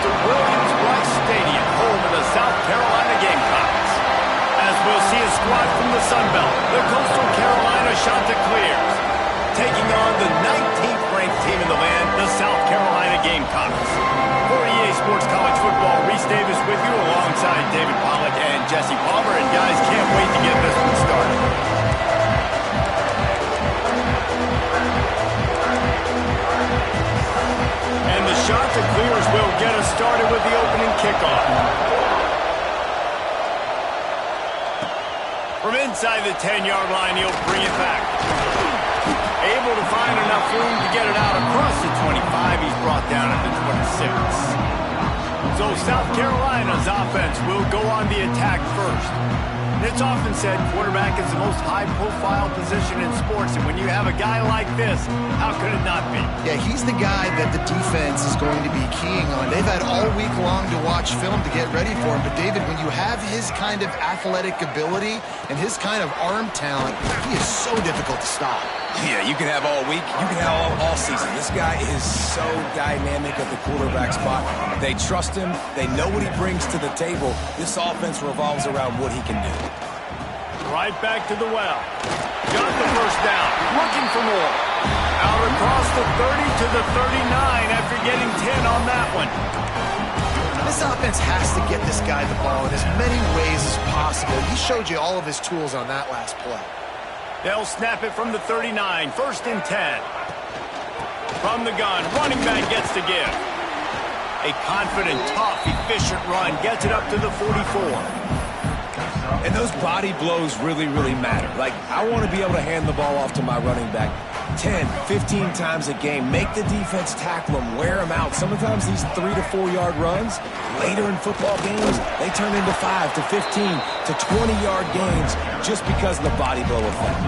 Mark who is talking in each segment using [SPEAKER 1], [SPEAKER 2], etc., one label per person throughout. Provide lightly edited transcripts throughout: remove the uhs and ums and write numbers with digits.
[SPEAKER 1] to Williams-Brice Stadium, home of the South Carolina Gamecocks. As we'll see a squad from the Sun Belt, the Coastal Carolina Chanticleers, taking on the 19th ranked team in the land, the South Carolina Gamecocks. For EA Sports College Football, Reese Davis with you alongside David Pollack and Jesse Palmer. And guys, can't wait to get this one started. And the Chanticleers will get us started with the opening kickoff. From inside the 10-yard line, he'll bring it back. Able to find enough room to get it out across the 25. He's brought down at the 26. So South Carolina's offense will go on the attack first. It's often said quarterback is the most high-profile position in sports, and when you have a guy like this, how could it not be?
[SPEAKER 2] Yeah, he's the guy that the defense is going to be keying on. They've had all week long to watch film to get ready for him, but David, when you have his kind of athletic ability and his kind of arm talent, he is so difficult to stop.
[SPEAKER 3] Yeah, you can have all week. You can have all season. This guy is so dynamic at the quarterback spot. They trust him. They know what he brings to the table. This offense revolves around what he can do.
[SPEAKER 1] Right back to the well. Got the first down. Looking for more. Out across the 30 to the 39 after getting 10 on that one.
[SPEAKER 2] This offense has to get this guy the ball in as many ways as possible. He showed you all of his tools on that last play.
[SPEAKER 1] They'll snap it from the 39, 1st and 10. From the gun, running back gets to give. A confident, tough, efficient run gets it up to the 44.
[SPEAKER 3] And those body blows really, really matter. Like, I want to be able to hand the ball off to my running back 10, 15 times a game. Make the defense tackle him, wear him out. Sometimes these 3 to 4 yard runs, later in football games, they turn into 5 to 15 to 20-yard games just because of the body blow effect.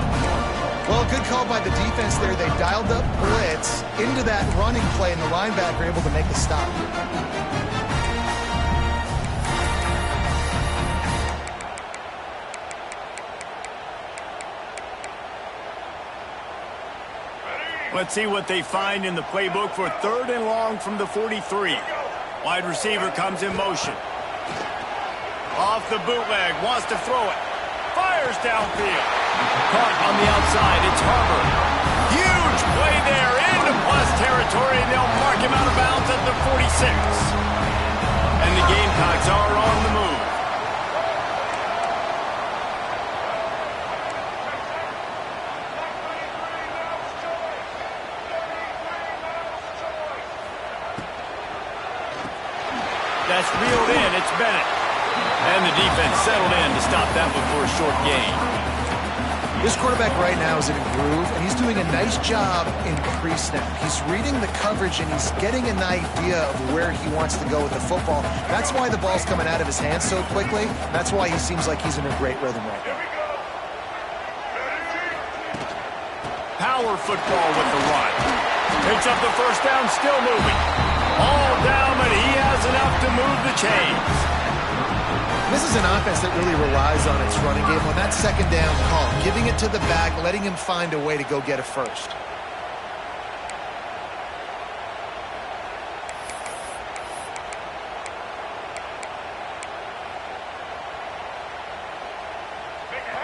[SPEAKER 2] Well, good call by the defense there. They dialed up blitz into that running play, and the linebacker able to make the stop.
[SPEAKER 1] Let's see what they find in the playbook for 3rd and long from the 43. Wide receiver comes in motion. Off the bootleg, wants to throw it. Fires downfield. Caught on the outside, it's Harvard. Huge play there into plus territory, and they'll mark him out of bounds at the 46. And the Gamecocks are on the move. That's reeled in, it's Bennett. And the defense settled in to stop that one for a short gain.
[SPEAKER 2] This quarterback right now is in a groove, and he's doing a nice job in pre-snap. He's reading the coverage, and he's getting an idea of where he wants to go with the football. That's why the ball's coming out of his hands so quickly. That's why he seems like he's in a great rhythm right now.
[SPEAKER 1] Power football with the run. Picks up the first down, still moving. All down, but he has enough to move the chains.
[SPEAKER 2] This is an offense that really relies on its running game on that 2nd down call, giving it to the back, letting him find a way to go get a first.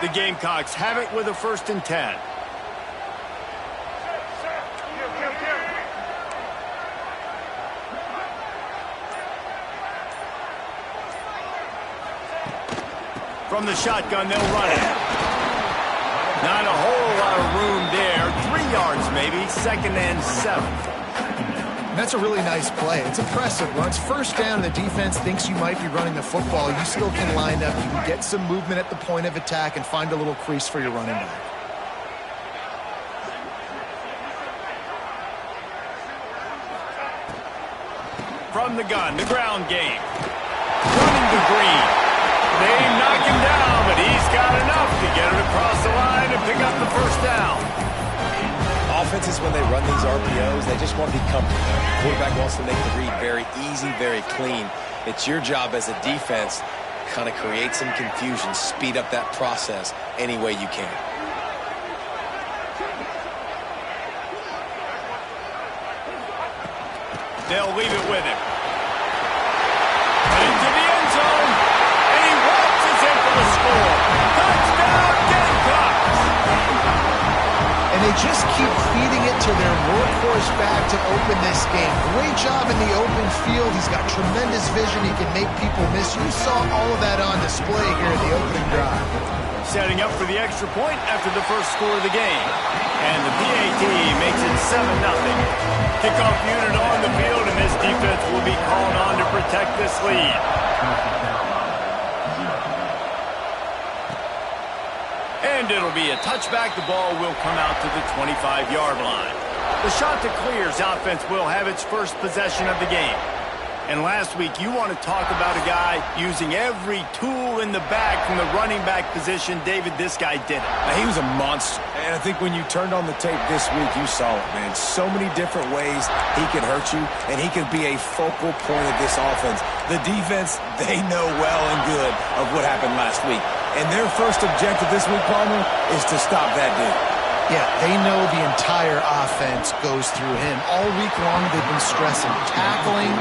[SPEAKER 1] The Gamecocks have it with a 1st and 10. From the shotgun, they'll run it. Not a whole lot of room there. 3 yards maybe, 2nd and 7.
[SPEAKER 2] That's a really nice play. It's impressive. Once 1st down, the defense thinks you might be running the football. You still can line up. You can get some movement at the point of attack and find a little crease for your running back.
[SPEAKER 1] From the gun, the ground game. Running to Green. They knock him down, but he's got enough to get it across the line and pick up the 1st down.
[SPEAKER 3] Offenses, when they run these RPOs, they just want to be comfortable. The quarterback wants to make the read very easy, very clean. It's your job as a defense to kind of create some confusion, speed up that process any way you can.
[SPEAKER 1] They'll leave it with him. into the end zone, and he waltzes in for the score. Touchdown, Gamecocks!
[SPEAKER 2] And they just keep feeding it to their workhorse back to open this game. Great job in the open field. He's got tremendous vision. He can make people miss. You saw all of that on display here in the opening drive.
[SPEAKER 1] Setting up for the extra point after the first score of the game. And the PAT makes it 7-0. Kickoff unit on the field, and this defense will be called on to protect this lead. And it'll be a touchback. The ball will come out to the 25-yard line. The shot to clear's offense will have its first possession of the game. And last week, you want to talk about a guy using every tool in the bag from the running back position. David, this guy did it.
[SPEAKER 3] He was a monster. And I think when you turned on the tape this week, you saw it, man. So many different ways he could hurt you, and he could be a focal point of this offense. The defense, they know well and good of what happened last week. And their first objective this week, Palmer, is to stop that dude.
[SPEAKER 2] Yeah, they know the entire offense goes through him. All week long, they've been stressing tackling,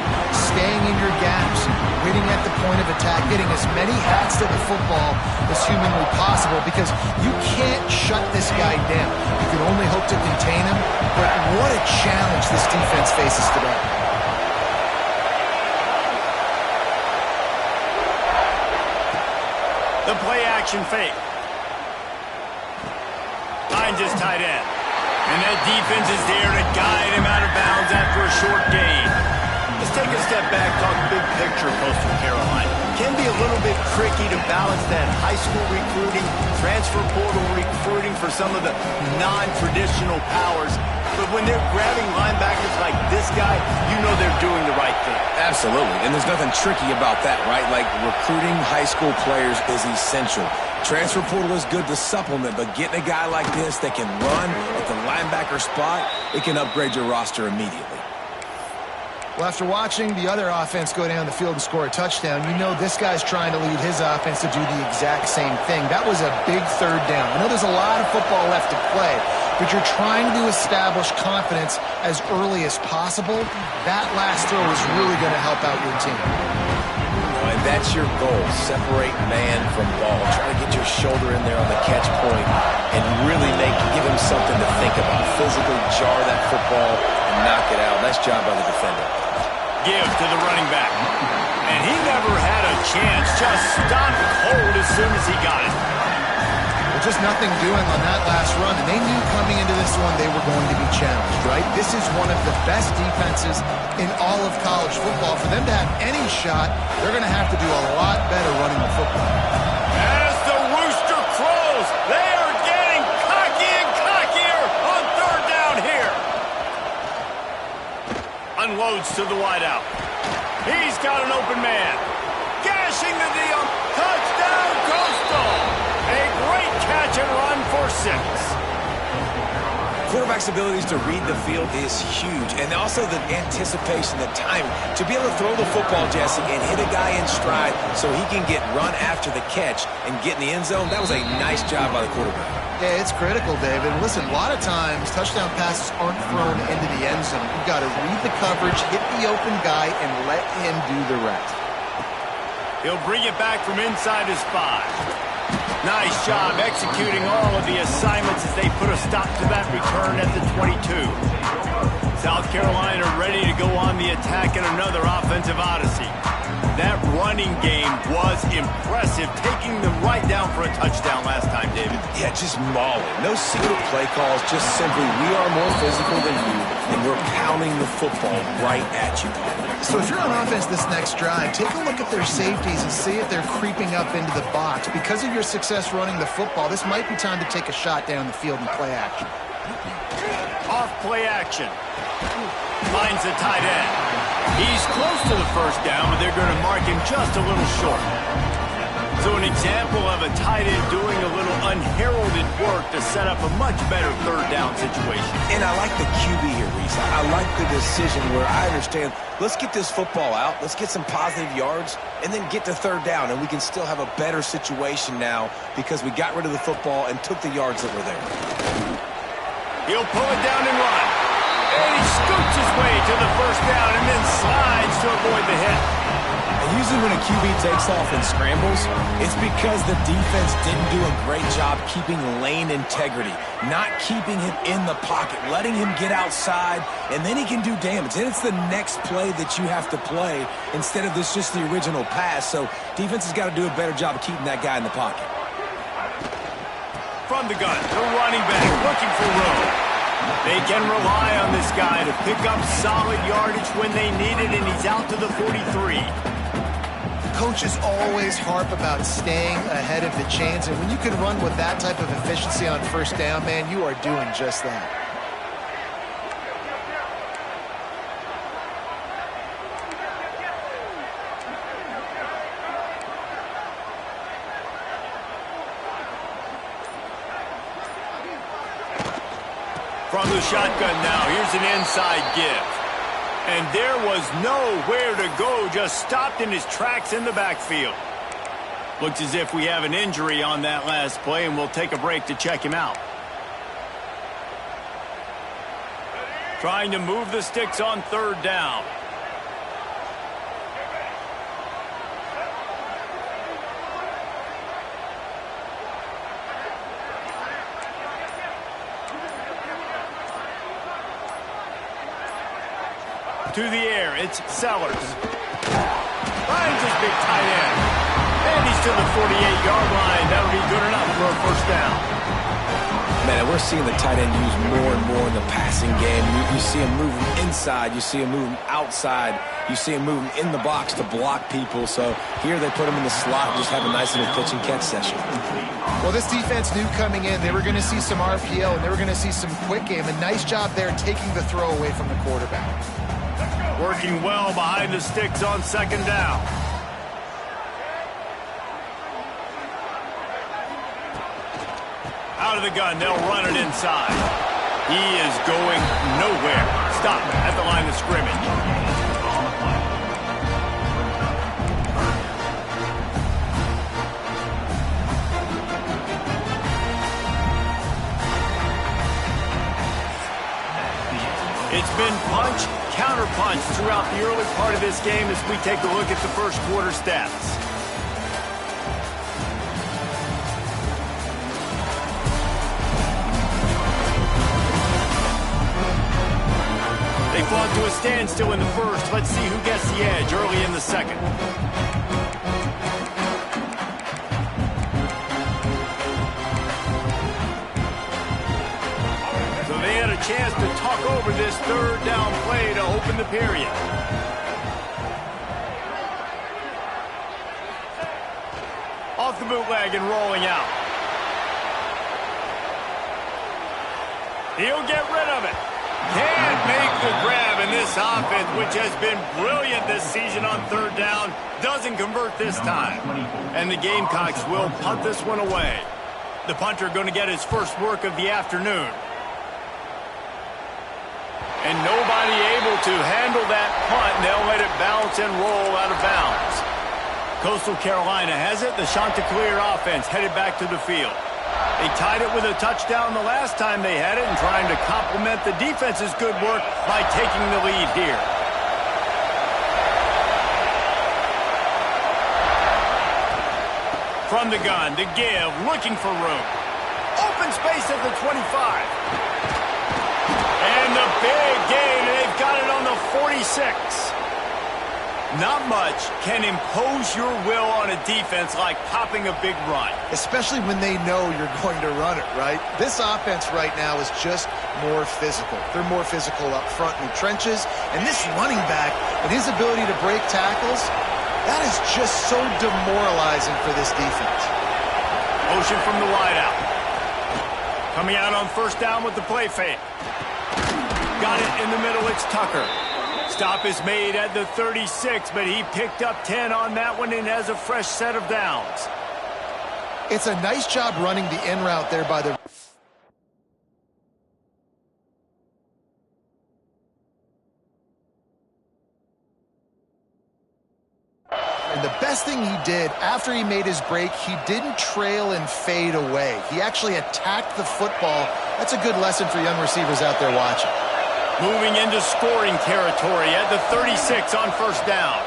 [SPEAKER 2] staying in your gaps, waiting at the point of attack, getting as many hats to the football as humanly possible, because you can't shut this guy down. You can only hope to contain him, but what a challenge this defense faces today.
[SPEAKER 1] The play-action fake. Finds his tight end. And that defense is there to guide him out of bounds after a short gain. Let's take a step back, talk big picture Coastal Carolina. It can be a little bit tricky to balance that high school recruiting, transfer portal recruiting for some of the non-traditional powers. But when they're grabbing linebackers like this guy, you know they're doing the right thing.
[SPEAKER 3] Absolutely, and there's nothing tricky about that, right? Like, recruiting high school players is essential. Transfer portal is good to supplement, but getting a guy like this that can run at the linebacker spot, it can upgrade your roster immediately.
[SPEAKER 2] Well, after watching the other offense go down the field and score a touchdown, you know this guy's trying to lead his offense to do the exact same thing. That was a big third down. I know there's a lot of football left to play, but you're trying to establish confidence as early as possible. That last throw is really going to help out your team.
[SPEAKER 3] And that's your goal. Separate man from ball. Try to get your shoulder in there on the catch point and really give him something to think about. Physically jar that football and knock it out. Nice job by the defender.
[SPEAKER 1] Give to the running back. And he never had a chance. Just stopped cold as soon as he got it.
[SPEAKER 2] Well, just nothing doing on that last run. And they knew coming into this one they were going to be challenged, right? This is one of the best defenses in all of college football. For them to have any shot, they're going to have to do a lot better running the football.
[SPEAKER 1] As the rooster crows, they are getting cocky and cockier on third down here. Unloads to the wideout. He's got an open man. Gashing the deal. Touchdown, Coastal. A great catch and run for 6.
[SPEAKER 3] Quarterback's abilities to read the field is huge, and also the anticipation, the timing. To be able to throw the football, Jesse, and hit a guy in stride so he can get run after the catch and get in the end zone, that was a nice job by the quarterback.
[SPEAKER 2] Yeah, it's critical, David. Listen, a lot of times touchdown passes aren't thrown into the end zone. You've got to read the coverage, hit the open guy, and let him do the rest.
[SPEAKER 1] He'll bring it back from inside his 5. Nice job executing all of the assignments as they put a stop to that return at the 22. South Carolina ready to go on the attack in another offensive odyssey. That running game was impressive, taking them right down for a touchdown last time, David.
[SPEAKER 3] Yeah, just mauling. No secret play calls, just simply we are more physical than you, and we're pounding the football right at you.
[SPEAKER 2] So if you're on offense this next drive, take a look at their safeties and see if they're creeping up into the box. Because of your success running the football, this might be time to take a shot down the field in play action.
[SPEAKER 1] Off play action. Finds the tight end. He's close to the first down, but they're going to mark him just a little short. So an example of a tight end doing a little unheralded work to set up a much better third down situation.
[SPEAKER 3] And I like the QB here, Reese. I like the decision where I understand, let's get this football out, let's get some positive yards, and then get to third down, and we can still have a better situation now because we got rid of the football and took the yards that were there.
[SPEAKER 1] He'll pull it down and run. And he scoots his way to the first down and then slides to avoid the hit.
[SPEAKER 3] And usually when a QB takes off and scrambles, it's because the defense didn't do a great job keeping lane integrity, not keeping him in the pocket, letting him get outside, and then he can do damage. And it's the next play that you have to play instead of just the original pass. So defense has got to do a better job of keeping that guy in the pocket.
[SPEAKER 1] From the gun, the running back looking for room. They can rely on this guy to pick up solid yardage when they need it, and he's out to the 43.
[SPEAKER 2] Coaches always harp about staying ahead of the chains, and when you can run with that type of efficiency on first down, man, you are doing just that.
[SPEAKER 1] From the shotgun now, here's an inside give. And there was nowhere to go, just stopped in his tracks in the backfield. Looks as if we have an injury on that last play, and we'll take a break to check him out. Trying to move the sticks on third down. To the air, it's Sellers. Finds his big tight end. And he's to the 48-yard line. That'll be good enough for a first down.
[SPEAKER 3] Man, we're seeing the tight end used more and more in the passing game. You see him moving inside. You see him moving outside. You see him moving in the box to block people. So here they put him in the slot and just have a nice little pitch and catch session.
[SPEAKER 2] Well, this defense knew coming in they were going to see some RPO and they were going to see some quick game. A nice job there taking the throw away from the quarterback.
[SPEAKER 1] Working well behind the sticks on second down. Out of the gun, they'll run it inside. He is going nowhere. Stop at the line of scrimmage. It's been punch, counter-punch throughout the early part of this game as we take a look at the first quarter stats. They fought to a standstill in the first. Let's see who gets the edge early in the second. Chance to talk over this third down play to open the period. Off the bootleg and rolling out. He'll get rid of it. Can't make the grab, and this offense, which has been brilliant this season on third down, doesn't convert this time. And the Gamecocks will punt this one away. The punter going to get his first work of the afternoon. And nobody able to handle that punt, and they'll let it bounce and roll out of bounds. Coastal Carolina has it. The Chanticleer offense headed back to the field. They tied it with a touchdown the last time they had it and trying to complement the defense's good work by taking the lead here. From the gun, to give, looking for room. Open space at the 25. And the big gain, and they've got it on the 46. Not much can impose your will on a defense like popping a big run.
[SPEAKER 2] Especially when they know you're going to run it, right? This offense right now is just more physical. They're more physical up front in the trenches. And this running back and his ability to break tackles, that is just so demoralizing for this defense.
[SPEAKER 1] Motion from the wideout. Coming out on first down with the play fake. Got it in the middle, it's Tucker. Stop is made at the 36, but he picked up 10 on that one and has a fresh set of downs.
[SPEAKER 2] It's a nice job running the in route there by the... And the best thing he did after he made his break, he didn't trail and fade away. He actually attacked the football. That's a good lesson for young receivers out there watching.
[SPEAKER 1] Moving into scoring territory at the 36 on first down.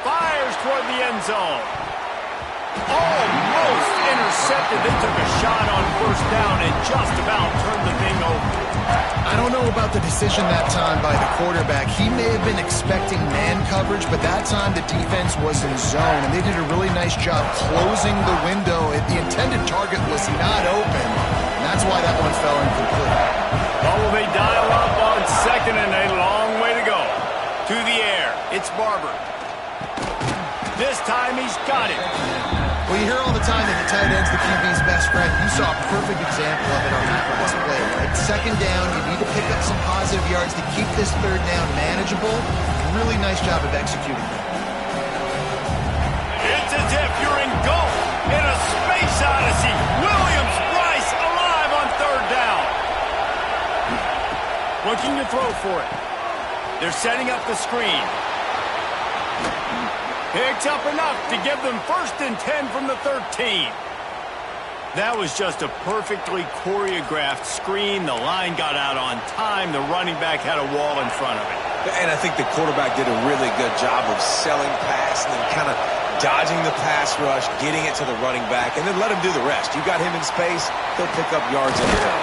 [SPEAKER 1] fires toward the end zone. Almost intercepted. They took a shot on first down and just about turned the thing over.
[SPEAKER 2] I don't know about the decision that time by the quarterback. He may have been expecting man coverage, but that time the defense was in zone, and they did a really nice job closing the window. The intended target was not open, and that's why that one fell incomplete.
[SPEAKER 1] Oh, will they dial up on second and a long way to go? To the air, it's Barber. This time he's got it.
[SPEAKER 2] Well, you hear all the time that the tight end's the QB's best friend. You saw a perfect example of it on that last play, right? Second down, you need to pick up some positive yards to keep this third down manageable. Really nice job of executing that.
[SPEAKER 1] It's as if you're engulfed in a space odyssey. Williams-Brice alive on third down. Looking to throw for it. They're setting up the screen. Picks up enough to give them 1st and 10 from the 13. That was just a perfectly choreographed screen. The line got out on time. The running back had a wall in front of it.
[SPEAKER 3] And I think the quarterback did a really good job of selling pass and then kind of dodging the pass rush, getting it to the running back, and then let him do the rest. You got him in space, he'll pick up yards in the air.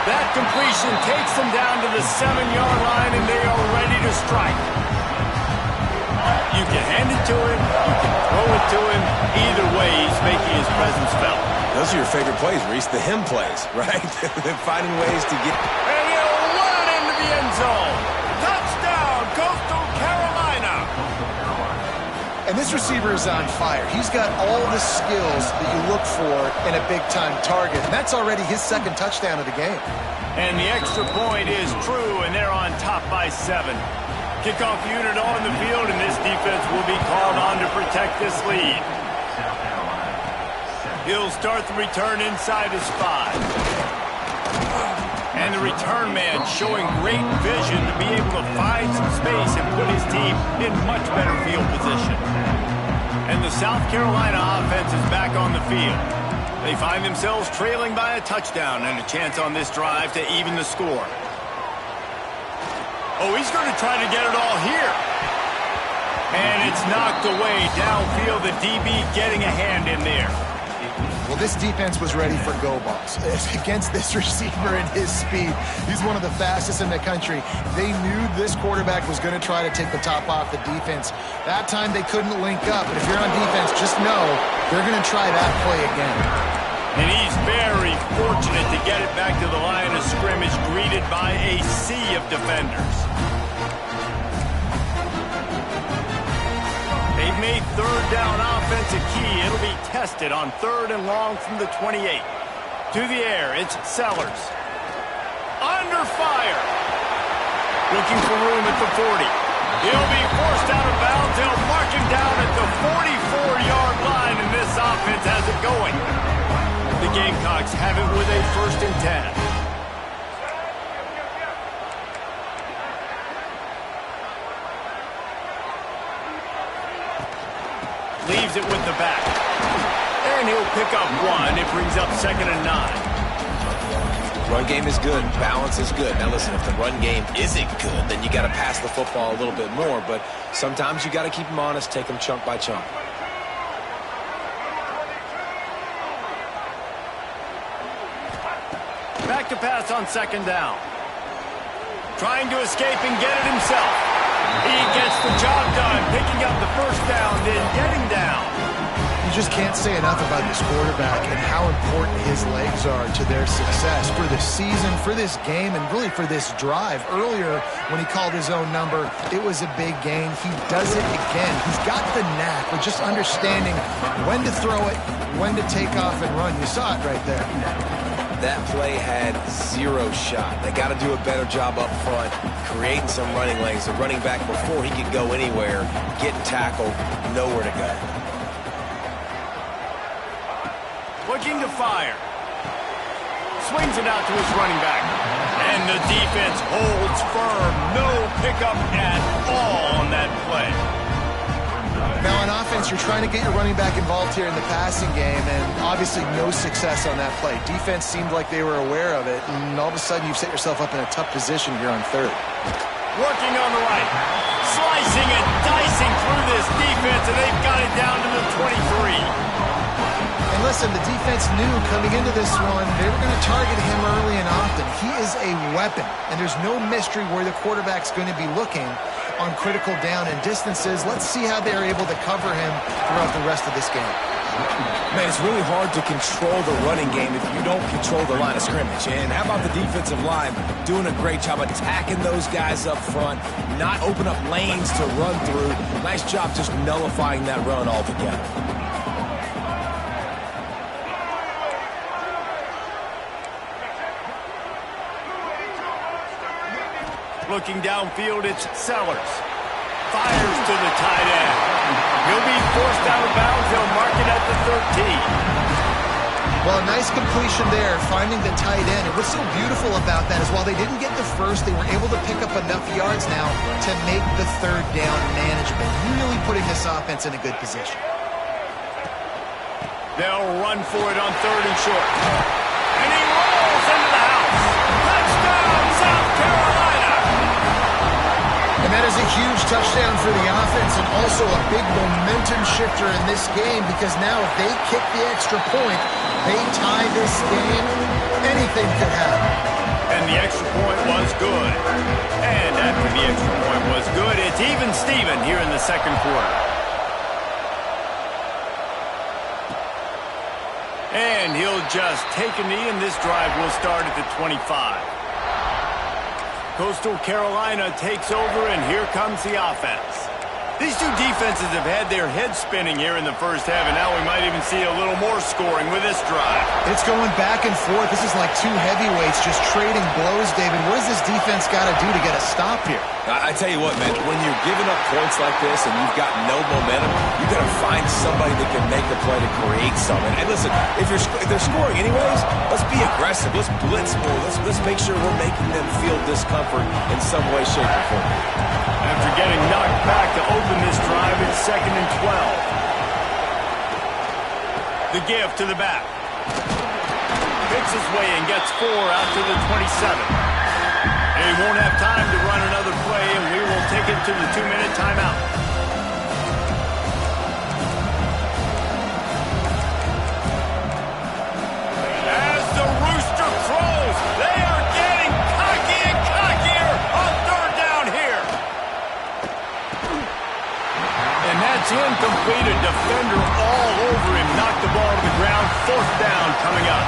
[SPEAKER 1] That completion takes them down to the 7-yard line, and they are ready to strike. You can hand it to him, you can throw it to him. Either way, he's making his presence felt.
[SPEAKER 3] Those are your favorite plays, Reese, the him plays, right? They're finding ways to get...
[SPEAKER 1] And he'll run it into the end zone. Touchdown, Coastal Carolina.
[SPEAKER 2] And this receiver is on fire. He's got all the skills that you look for in a big-time target. And that's already his 2nd touchdown of the game.
[SPEAKER 1] And the extra point is true, and they're on top by 7. Kickoff unit on the field, and this defense will be called on to protect this lead. He'll start the return inside his 5. And the return man showing great vision to be able to find some space and put his team in much better field position. And the South Carolina offense is back on the field. They find themselves trailing by a touchdown and a chance on this drive to even the score. Oh, he's going to try to get it all here. And it's knocked away downfield. The DB getting a hand in there.
[SPEAKER 2] Well, this defense was ready for go balls. Against this receiver and his speed, he's one of the fastest in the country. They knew this quarterback was going to try to take the top off the defense. That time they couldn't link up, but if you're on defense, just know they're going to try that play again.
[SPEAKER 1] And he's very fortunate to get it back to the line of scrimmage, greeted by a sea of defenders. They've made third down offense a key. It'll be tested on 3rd and long from the 28. To the air, it's Sellers. Under fire. Looking for room at the 40. He'll be forced out of bounds. They'll mark him down at the 44-yard line, and this offense has it going. The Gamecocks have it with a 1st and 10. Leaves it with the back. And he'll pick up 1. It brings up 2nd and 9.
[SPEAKER 3] Run game is good. Balance is good. Now listen, if the run game isn't good, then you got to pass the football a little bit more. But sometimes you got to keep them honest, take them chunk by chunk.
[SPEAKER 1] Back to pass on 2nd down. Trying to escape and get it himself. He gets the job done, picking up the 1st down, then getting down.
[SPEAKER 2] You just can't say enough about this quarterback and how important his legs are to their success for the season, for this game, and really for this drive. Earlier, when he called his own number, it was a big gain. He does it again. He's got the knack with just understanding when to throw it, when to take off and run. You saw it right there.
[SPEAKER 3] That play had 0 shot. They got to do a better job up front, creating some running lanes. The running back, before he could go anywhere, getting tackled, nowhere to go.
[SPEAKER 1] Looking to fire. Swings it out to his running back. And the defense holds firm. No pickup at all on that play.
[SPEAKER 2] Now, on offense, you're trying to get your running back involved here in the passing game, and obviously no success on that play. Defense seemed like they were aware of it, and all of a sudden you've set yourself up in a tough position here on 3rd.
[SPEAKER 1] Working on the right. Slicing and dicing through this defense, and they've got it down to the 23.
[SPEAKER 2] And listen, the defense knew coming into this one, they were going to target him early and often. He is a weapon, and there's no mystery where the quarterback's going to be looking on critical down and distances. Let's see how they're able to cover him throughout the rest of this game.
[SPEAKER 3] Man, it's really hard to control the running game if you don't control the line of scrimmage. And how about the defensive line doing a great job attacking those guys up front, not open up lanes to run through. Nice job just nullifying that run altogether.
[SPEAKER 1] Looking downfield, it's Sellers. Fires to the tight end. He'll be forced out of bounds. They'll mark it at the 13.
[SPEAKER 2] Well, a nice completion there, finding the tight end. And what's so beautiful about that is while they didn't get the first, they were able to pick up enough yards now to make the third down manageable. Really putting this offense in a good position.
[SPEAKER 1] They'll run for it on 3rd and short. And he rolls into the house. Touchdown, South Carolina!
[SPEAKER 2] And that is a huge touchdown for the offense and also a big momentum shifter in this game because now if they kick the extra point, they tie this game, anything could happen.
[SPEAKER 1] And the extra point was good. And after the extra point was good, it's even Steven here in the second quarter. And he'll just take a knee, and this drive will start at the 25. Coastal Carolina takes over, and here comes the offense. These two defenses have had their heads spinning here in the first half, and now we might even see a little more scoring with this drive.
[SPEAKER 2] It's going back and forth. This is like two heavyweights just trading blows, David. What does this defense got to do to get a stop here?
[SPEAKER 3] I tell you what, man, when you're giving up points like this and you've got no momentum, you got to find somebody that can make a play to create something. And listen, if they're scoring anyways, let's be aggressive. Let's blitz more. Let's make sure we're making them feel discomfort in some way, shape, or form.
[SPEAKER 1] After getting knocked back to open this drive, it's 2nd and 12. The give to the back. Picks his way and gets 4 out to the 27. And he won't have time to run another play, and we will take it to the 2-minute timeout. As the rooster crows, they are getting cocky and cockier on 3rd down here. And that's incomplete. A defender all over him. Knocked the ball to the ground. 4th down coming up.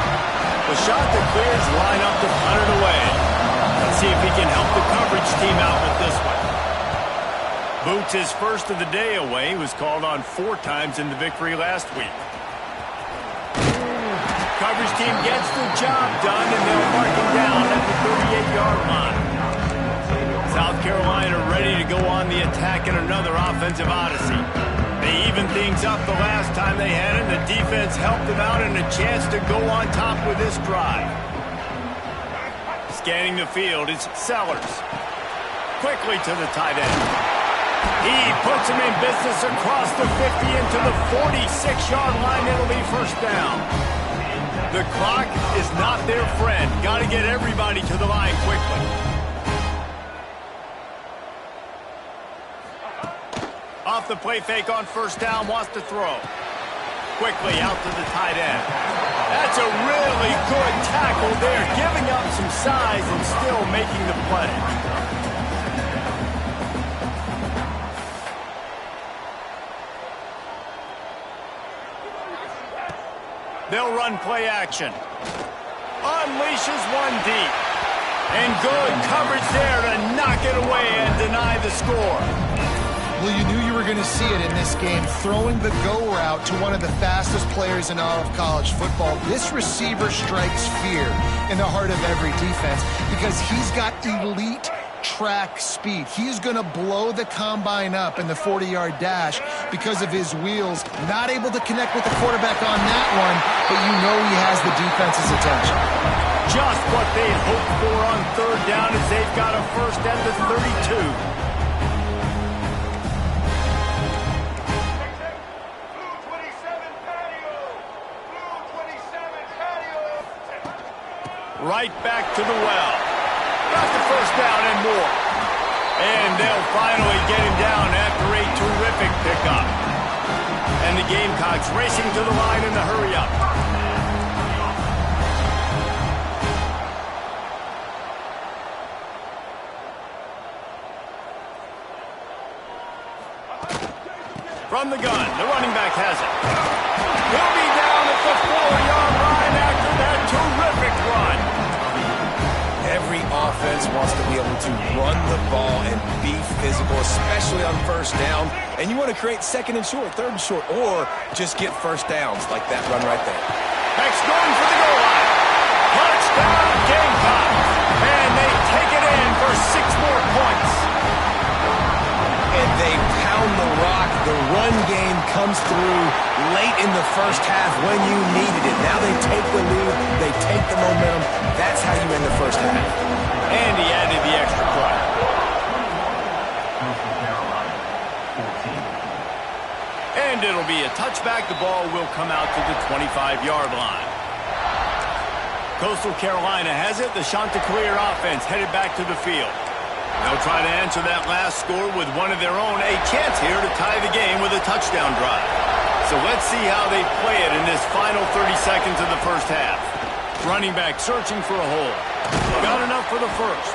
[SPEAKER 1] The shot that clears line up to punt it away. Let's see if he can help the coverage team out with this one. Boots, his first of the day away, was called on 4 times in the victory last week. Coverage team gets the job done, and they'll mark him down at the 38-yard line. South Carolina ready to go on the attack in another offensive odyssey. They evened things up the last time they had it. The defense helped them out and a chance to go on top with this drive. Scanning the field, it's Sellers. Quickly to the tight end. He puts him in business across the 50 into the 46-yard line. It'll be 1st down. The clock is not their friend. Got to get everybody to the line quickly. Off the play fake on 1st down, wants to throw. Quickly out to the tight end. That's a really good tackle there, giving up some size and still making the play. They'll run play action. Unleashes one deep. And good coverage there to knock it away and deny the score.
[SPEAKER 2] Well, you knew you were going to see it in this game, throwing the go route to one of the fastest players in all of college football. This receiver strikes fear in the heart of every defense because he's got elite track speed. He's going to blow the combine up in the 40-yard dash because of his wheels. Not able to connect with the quarterback on that one, but you know he has the defense's attention.
[SPEAKER 1] Just what they hoped for on 3rd down as they've got a first at the 32. Right back to the well. Got the 1st down and more. And they'll finally get him down after a terrific pickup. And the Gamecocks racing to the line in the hurry-up. From the gun, the running back has it. He'll be down at the 4-yard line after that terrific run.
[SPEAKER 3] Every offense wants to be able to run the ball and be physical, especially on first down. And you want to create second and short, third and short, or just get first downs like that run right there.
[SPEAKER 1] Next going for the goal line. Touchdown Gamecocks. And they take it in for 6 more points.
[SPEAKER 3] And they pound the rock. The run game comes through late in the first half when you needed it. Now they take the lead. They take the momentum. That's how you end the first half.
[SPEAKER 1] And he added the extra point. And it'll be a touchback. The ball will come out to the 25-yard line. Coastal Carolina has it. The Chanticleer offense headed back to the field. They'll try to answer that last score with one of their own. A chance here to tie the game with a touchdown drive. So let's see how they play it in this final 30 seconds of the first half. Running back searching for a hole. Got enough for the first.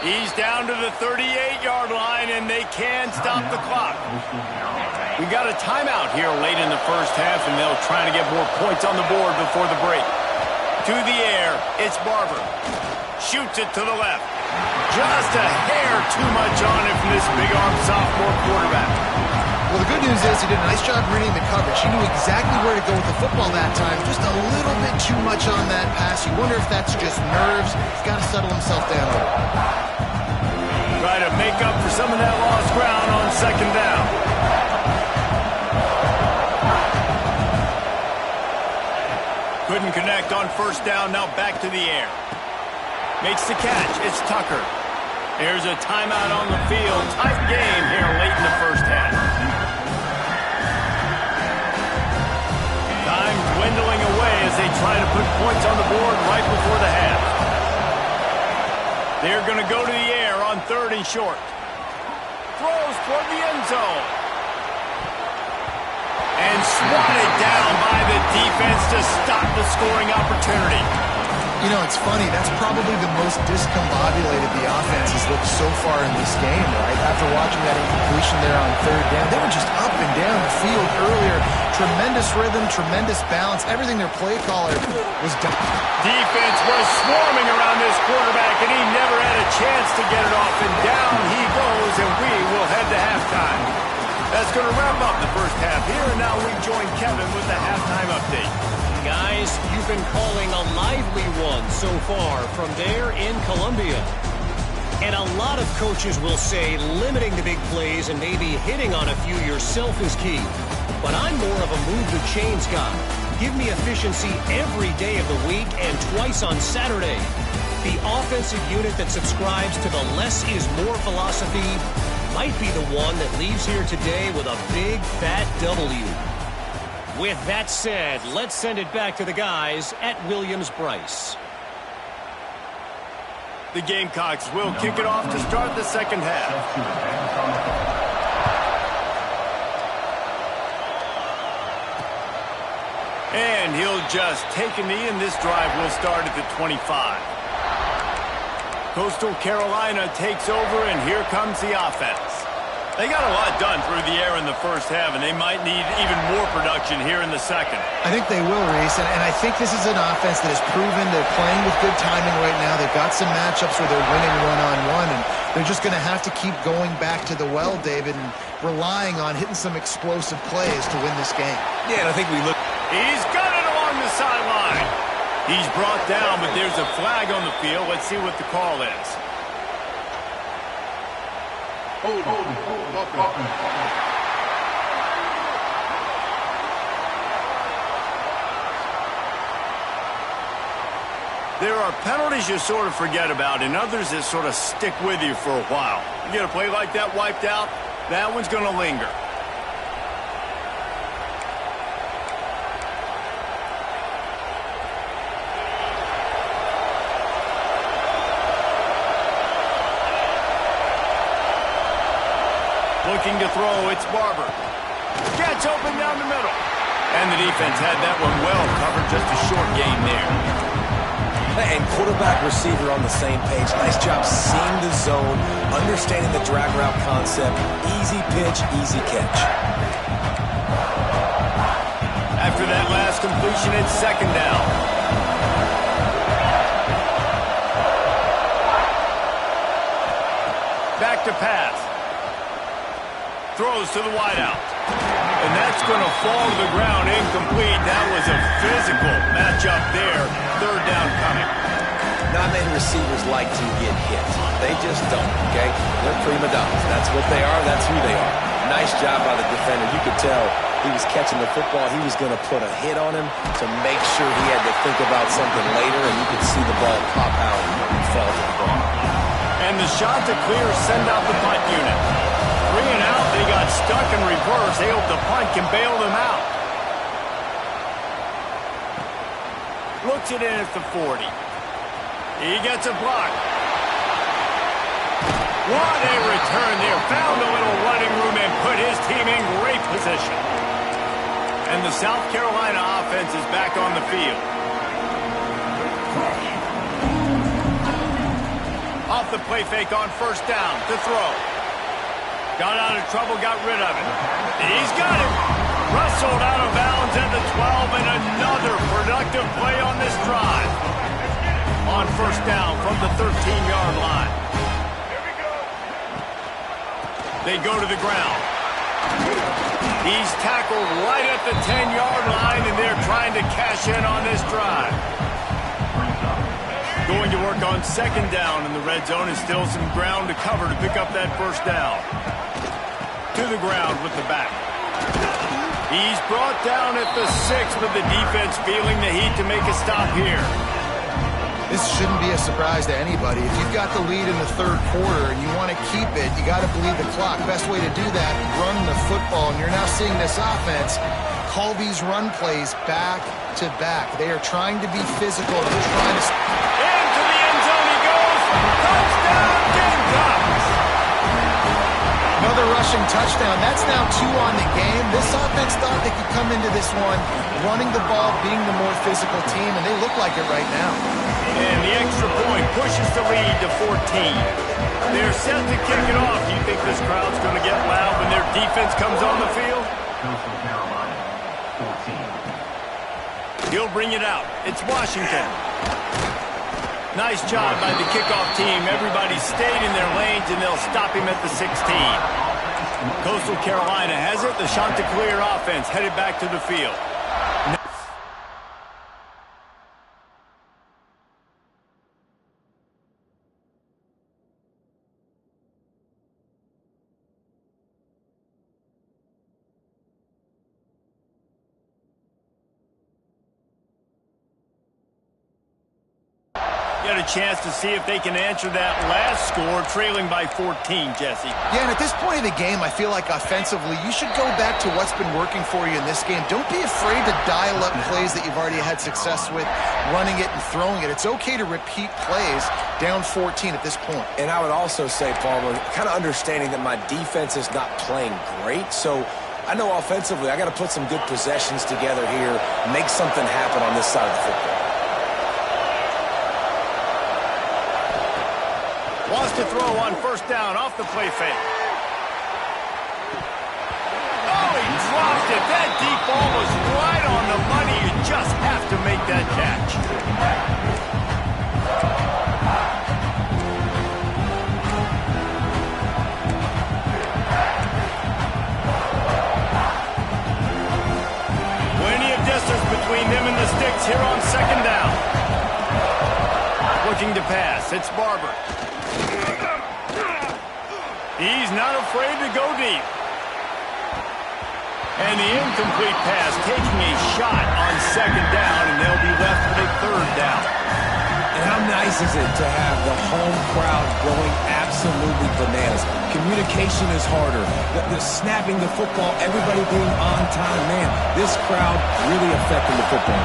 [SPEAKER 1] He's down to the 38-yard line, and they can stop the clock. We got a timeout here late in the first half, and they'll try to get more points on the board before the break. To the air, it's Barber. Shoots it to the left. Just a hair too much on it from this big-arm sophomore quarterback.
[SPEAKER 2] Well, the good news is he did a nice job reading the coverage. He knew exactly where to go with the football that time. Just a little bit too much on that pass. You wonder if that's just nerves. He's got to settle himself down a little.
[SPEAKER 1] Try to make up for some of that lost ground on second down. Couldn't connect on first down. Now back to the air. Makes the catch. It's Tucker. There's a timeout on the field. Tight game here late in the first half. Time dwindling away as they try to put points on the board right before the half. They're going to go to the air on 3rd and short. Throws toward the end zone. And swatted down by the defense to stop the scoring opportunity.
[SPEAKER 2] You know, it's funny. That's probably the most discombobulated the offense has looked so far in this game, right? After watching that incompletion there on 3rd down, they were just up and down the field earlier. Tremendous rhythm, tremendous balance. Everything their play caller was done.
[SPEAKER 1] Defense was swarming around this quarterback, and he never had a chance to get it off. And down he goes, and we will head to halftime. That's going to wrap up the first half here, and now we join Kevin with the halftime update.
[SPEAKER 4] Guys, you've been calling a lively one so far from there in Columbia. And a lot of coaches will say limiting the big plays and maybe hitting on a few yourself is key. But I'm more of a move the chains guy. Give me efficiency every day of the week and twice on Saturday. The offensive unit that subscribes to the less is more philosophy might be the one that leaves here today with a big fat W. With that said, let's send it back to the guys at Williams-Brice.
[SPEAKER 1] The Gamecocks will kick it off to start the second half. And he'll just take a knee, and this drive will start at the 25. Coastal Carolina takes over, and here comes the offense. They got a lot done through the air in the first half, and they might need even more production here in the second.
[SPEAKER 2] I think they will, Reese, and I think this is an offense that has proven they're playing with good timing right now. They've got some matchups where they're winning one-on-one, and they're just going to have to keep going back to the well, David, and relying on hitting some explosive plays to win this game.
[SPEAKER 3] Yeah, and I think we look.
[SPEAKER 1] He's got it along the sideline. He's brought down, but there's a flag on the field. Let's see what the call is. There are penalties you sort of forget about and others that sort of stick with you for a while. You get a play like that wiped out, that one's going to linger. Looking to throw, it's Barber. Gets open down the middle. And the defense had that one well covered, just a short gain there.
[SPEAKER 3] And quarterback receiver on the same page. Nice job seeing the zone, understanding the drag route concept. Easy pitch, easy catch.
[SPEAKER 1] After that last completion, it's second down. Back to pass. Throws to the wideout. And that's going to fall to the ground incomplete. That was a physical matchup there. Third down coming.
[SPEAKER 3] Not many receivers like to get hit. They just don't, okay? They're prima donnas. That's what they are. That's who they are. Nice job by the defender. You could tell he was catching the football. He was going to put a hit on him to make sure he had to think about something later, and you could see the ball pop out and fall to the ground.
[SPEAKER 1] And the shot to clear send out the punt unit. 3 and out, they got stuck in reverse. They hope the punt can bail them out. Looks it in at the 40. He gets a block. What a return there. Found a little running room and put his team in great position. And the South Carolina offense is back on the field. Off the play fake on first down to throw. Got out of trouble, got rid of it. He's got it. Wrestled out of bounds at the 12, and another productive play on this drive. On first down from the 13-yard line. They go to the ground. He's tackled right at the 10-yard line, and they're trying to cash in on this drive. Going to work on second down, and the red zone is still some ground to cover to pick up that first down. To the ground with the back. He's brought down at the 6, but the defense feeling the heat to make a stop here.
[SPEAKER 2] This shouldn't be a surprise to anybody. If you've got the lead in the third quarter and you want to keep it, you got to bleed the clock. Best way to do that, run the football. And you're now seeing this offense call these run plays back to back. They are trying to be physical. They're trying to...
[SPEAKER 1] Into the end zone he goes. Touchdown, Gamecocks!
[SPEAKER 2] Another rushing touchdown. That's now 2 on the game. This offense thought they could come into this one running the ball, being the more physical team, and they look like it right now.
[SPEAKER 1] And the extra point pushes the lead to 14. They're set to kick it off. Do you think this crowd's going to get loud when their defense comes on the field? He'll bring it out. It's Washington. Nice job by the kickoff team. Everybody stayed in their lanes, and they'll stop him at the 16. Coastal Carolina has it. The Chanticleer offense headed back to the field. Get a chance to see if they can answer that last score, trailing by 14, Jesse.
[SPEAKER 2] Yeah, and at this point in the game, I feel like offensively, you should go back to what's been working for you in this game. Don't be afraid to dial up plays that you've already had success with, running it and throwing it. It's okay to repeat plays down 14 at this point.
[SPEAKER 3] And I would also say, Palmer, kind of understanding that my defense is not playing great, so I know offensively I got to put some good possessions together here, make something happen on this side of the football.
[SPEAKER 1] Wants to throw on first down off the play fake. Oh, he dropped it. That deep ball was right on the money. You just have to make that catch. Plenty of distance between them and the sticks here on second down. Looking to pass. It's Barber. He's not afraid to go deep. And the incomplete pass taking a shot on second down, and they'll be left with a third down.
[SPEAKER 3] And how nice is it to have the home crowd going absolutely bananas? Communication is harder. The snapping the football, everybody being on time. Man, this crowd really affecting the football.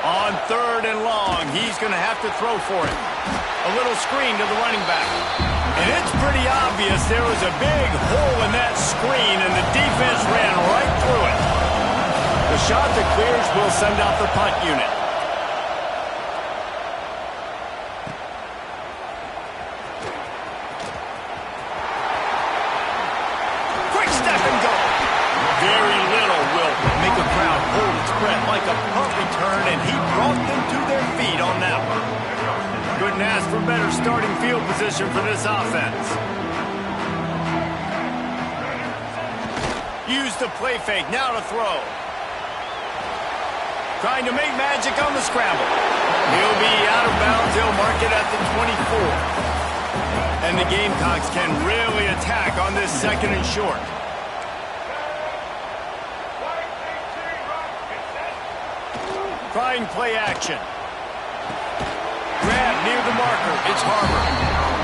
[SPEAKER 1] On third and long, he's going to have to throw for it. A little screen to the running back. And it's pretty obvious there was a big hole in that screen, and the defense ran right through it. The shot that clears will send out the punt unit. Quick step and go. Very little will make a crowd hold its breath like a punt return, and he brought them to their feet on that one. Couldn't ask for better starting field position for this offense. Use the play fake, now to throw. Trying to make magic on the scramble. He'll be out of bounds, they'll mark it at the 24. And the Gamecocks can really attack on this second and short. Trying play action. Grab near the marker. It's Harbor.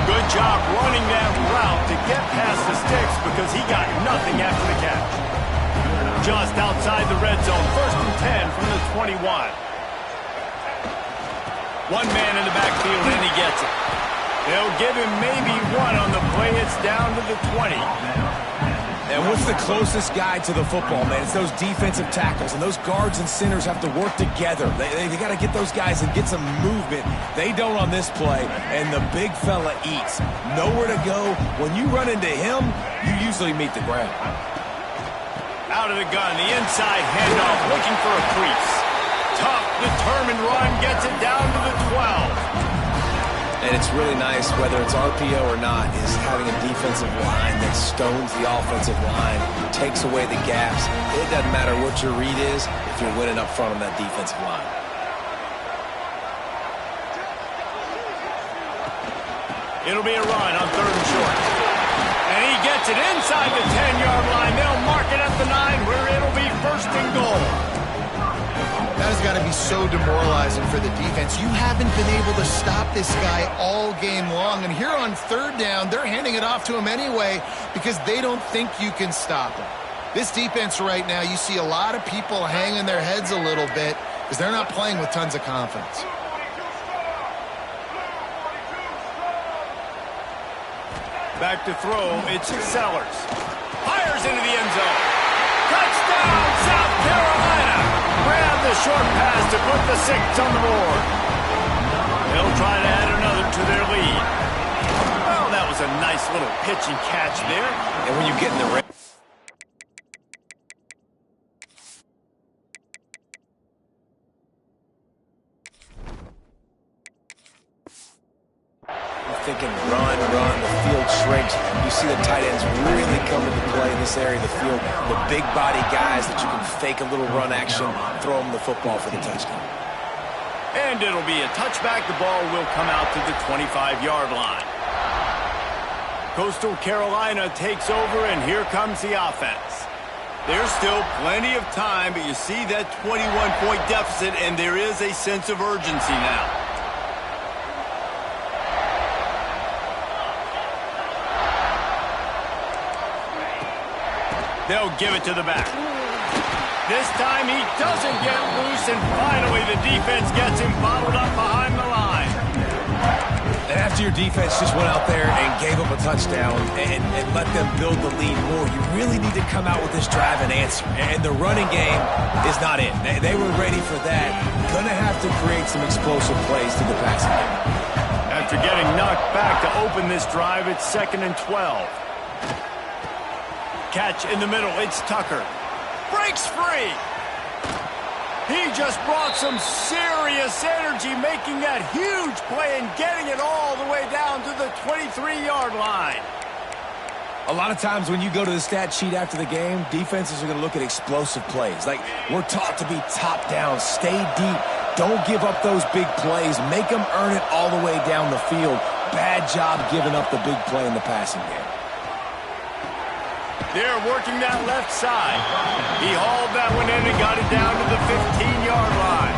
[SPEAKER 1] Good job running that route to get past the sticks because he got nothing after the catch. Just outside the red zone. 1st and 10 from the 21. One man in the backfield and he gets it. They'll give him maybe one on the play. It's down to the 20.
[SPEAKER 3] And what's the closest guy to the football, man? It's those defensive tackles, and those guards and centers have to work together. They got to get those guys and get some movement. They don't on this play, and the big fella eats. Nowhere to go. When you run into him, you usually meet the ground.
[SPEAKER 1] Out of the gun, the inside handoff, looking for a crease. Tough, determined run, gets it down to the 12.
[SPEAKER 3] And it's really nice, whether it's RPO or not, is having a defensive line that stones the offensive line, takes away the gaps. It doesn't matter what your read is if you're winning up front on that defensive line.
[SPEAKER 1] It'll be a run on 3rd and short. And he gets it inside the 10-yard line. They'll mark it at the 9 where it'll be 1st and goal.
[SPEAKER 2] That has got to be so demoralizing for the defense. You haven't been able to stop this guy all game long. And here on 3rd down, they're handing it off to him anyway because they don't think you can stop him. This defense right now, you see a lot of people hanging their heads a little bit because they're not playing with tons of confidence.
[SPEAKER 1] Back to throw, it's Sellers. Fires into the end zone. Touchdown, South Carolina! Grab the short pass to put the 6 on the board. They'll try to add another to their lead. Well, that was a nice little pitch and catch there.
[SPEAKER 3] And when you get in the red, you're thinking run, the field shrinks. You see the tight ends really come into play in this area of the field. The big body guys that you can fake a little run action, throw them the football for the touchdown.
[SPEAKER 1] And it'll be a touchback. The ball will come out to the 25-yard line. Coastal Carolina takes over, and here comes the offense. There's still plenty of time, but you see that 21-point deficit, and there is a sense of urgency now. They'll give it to the back. This time he doesn't get loose, and finally the defense gets him bottled up behind the line.
[SPEAKER 3] And after your defense just went out there and gave up a touchdown and let them build the lead more, you really need to come out with this drive and answer. And the running game is not it. They were ready for that. Going to have to create some explosive plays to the passing game.
[SPEAKER 1] After getting knocked back to open this drive, it's 2nd and 12. Catch in the middle, it's Tucker. Breaks free. He just brought some serious energy, making that huge play and getting it all the way down to the 23-yard line.
[SPEAKER 3] A lot of times when you go to the stat sheet after the game, defenses are going to look at explosive plays. Like, we're taught to be top down, stay deep, don't give up those big plays, make them earn it all the way down the field. Bad job giving up the big play in the passing game.
[SPEAKER 1] They're working that left side. He hauled that one in and got it down to the 15-yard line.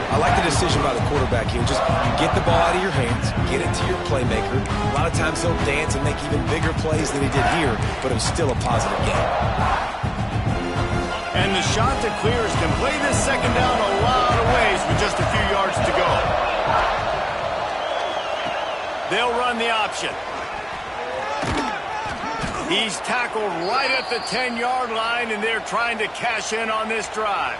[SPEAKER 3] I like the decision by the quarterback here. Just you get the ball out of your hands, get it to your playmaker. A lot of times he'll dance and make even bigger plays than he did here, but it was still a positive game.
[SPEAKER 1] And the shot that clears can play this second down a lot of ways with just a few yards to go. They'll run the option. He's tackled right at the 10-yard line, and they're trying to cash in on this drive.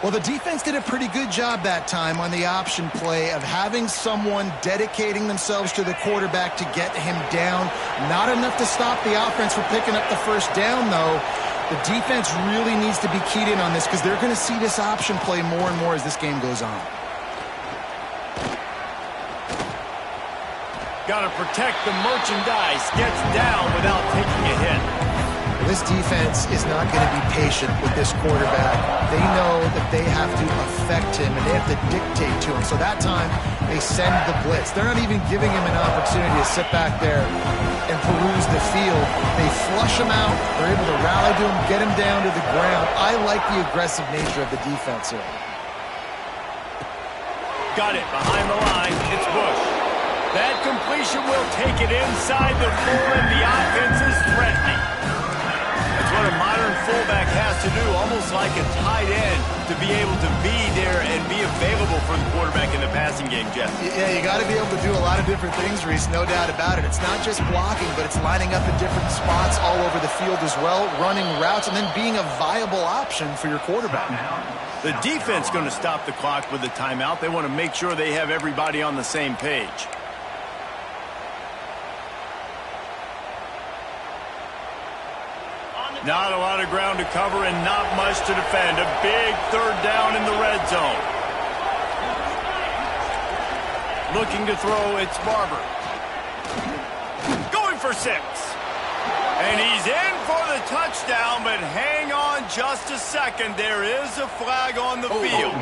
[SPEAKER 2] Well, the defense did a pretty good job that time on the option play of having someone dedicating themselves to the quarterback to get him down. Not enough to stop the offense from picking up the first down, though. The defense really needs to be keyed in on this because they're going to see this option play more and more as this game goes on.
[SPEAKER 1] Got to protect the merchandise. Gets down without taking a hit.
[SPEAKER 2] This defense is not going to be patient with this quarterback. They know that they have to affect him, and they have to dictate to him. So that time, they send the blitz. They're not even giving him an opportunity to sit back there and peruse the field. They flush him out. They're able to rally to him, get him down to the ground. I like the aggressive nature of the defense here.
[SPEAKER 1] Got it behind the line. It's Bush. That completion will take it inside the 4, and the offense is threatening. That's what a modern fullback has to do, almost like a tight end, to be able to be there and be available for the quarterback in the passing game, Jeff.
[SPEAKER 2] Yeah, you got to be able to do a lot of different things, Reese, no doubt about it. It's not just blocking, but it's lining up in different spots all over the field as well, running routes, and then being a viable option for your quarterback.
[SPEAKER 1] The defense going to stop the clock with a timeout. They want to make sure they have everybody on the same page. Not a lot of ground to cover and not much to defend. A big third down in the red zone. Looking to throw, it's Barber. Going for 6. And he's in for the touchdown, but hang on just a second. There is a flag on the field.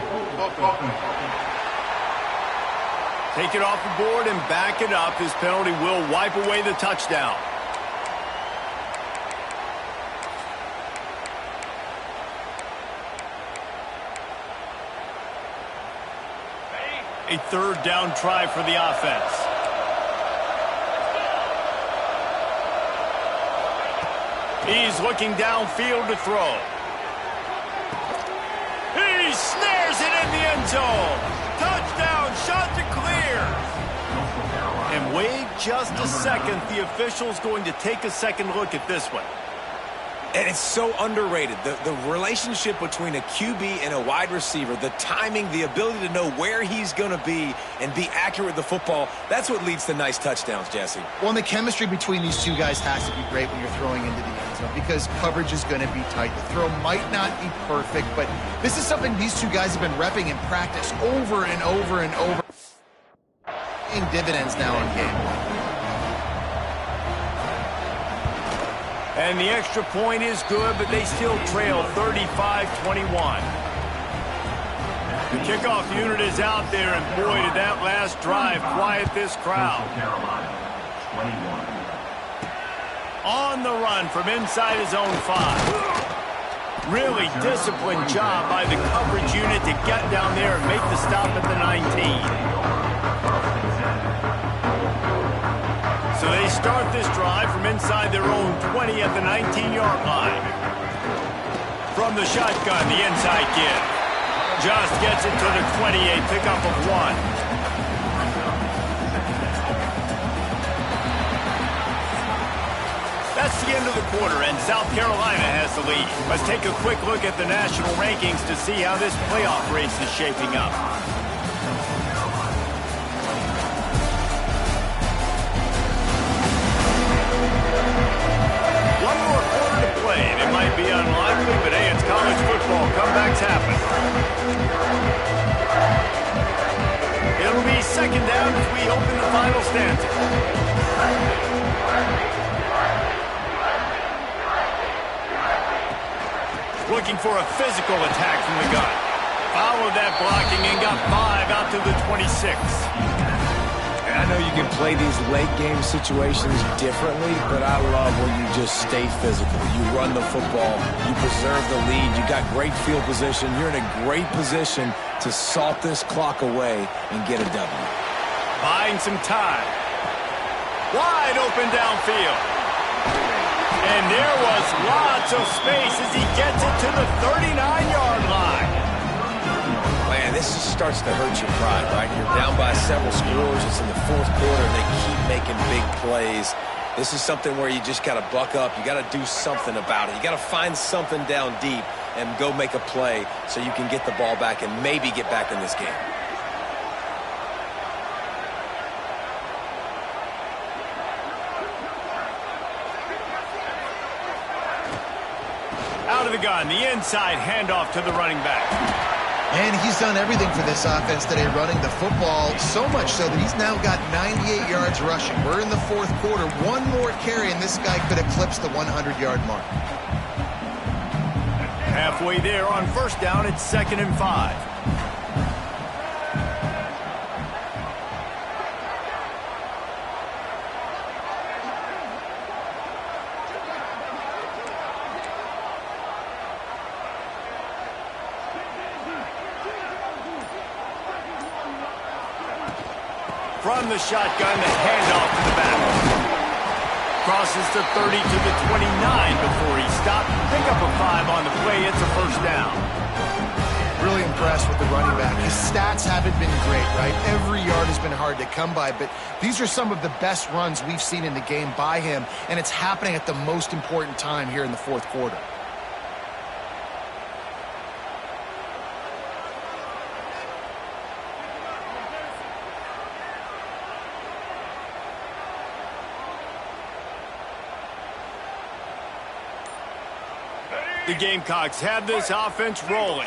[SPEAKER 1] Take it off the board and back it up. His penalty will wipe away the touchdown. A third down try for the offense. He's looking downfield to throw. He snares it in the end zone. Touchdown, shot to clear. And wait just a second. The official's going to take a second look at this one.
[SPEAKER 3] And it's so underrated. The relationship between a QB and a wide receiver, the timing, the ability to know where he's going to be and be accurate with the football, that's what leads to nice touchdowns, Jesse.
[SPEAKER 2] Well, and the chemistry between these two guys has to be great when you're throwing into the end zone because coverage is going to be tight. The throw might not be perfect, but this is something these two guys have been repping in practice over and over and over. Paying dividends now in game.
[SPEAKER 1] And the extra point is good, but they still trail 35-21. The kickoff unit is out there, and boy, did that last drive quiet this crowd. On the run from inside his own 5. Really disciplined job by the coverage unit to get down there and make the stop at the 19. So they start this drive from inside their own 20 at the 19-yard line. From the shotgun, the inside give. Just gets it to the 28, pickup of 1. That's the end of the quarter, and South Carolina has the lead. Let's take a quick look at the national rankings to see how this playoff race is shaping up. It might be unlikely, but hey, it's college football. Comebacks happen. It'll be second down as we open the final stanza. Looking for a physical attack from the gun. Followed that blocking and got 5 out to the 26.
[SPEAKER 3] I know you can play these late game situations differently, but I love when you just stay physical. You run the football, you preserve the lead, you got great field position. You're in a great position to salt this clock away and get a W.
[SPEAKER 1] Buying some time. Wide open downfield. And there was lots of space as he gets it to the 39-yard line.
[SPEAKER 3] Man, Man, this just starts to hurt your pride, right? You're down by several scores. It's in the fourth quarter, and they keep making big plays. This is something where you just got to buck up. You got to do something about it. You got to find something down deep and go make a play so you can get the ball back and maybe get back in this game.
[SPEAKER 1] Out of the gun, the inside handoff to the running back.
[SPEAKER 2] And he's done everything for this offense today, running the football, so much so that he's now got 98 yards rushing. We're in the fourth quarter. One more carry, and this guy could eclipse the 100-yard mark.
[SPEAKER 1] Halfway there on first down, it's 2nd and 5. From the shotgun, the handoff to the back. Crosses to 30 to the 29 before he stopped. Pick up a 5 on the play. It's a first down.
[SPEAKER 2] Really impressed with the running back. His stats haven't been great, right? Every yard has been hard to come by, but these are some of the best runs we've seen in the game by him, and it's happening at the most important time here in the fourth quarter.
[SPEAKER 1] The Gamecocks have this offense rolling.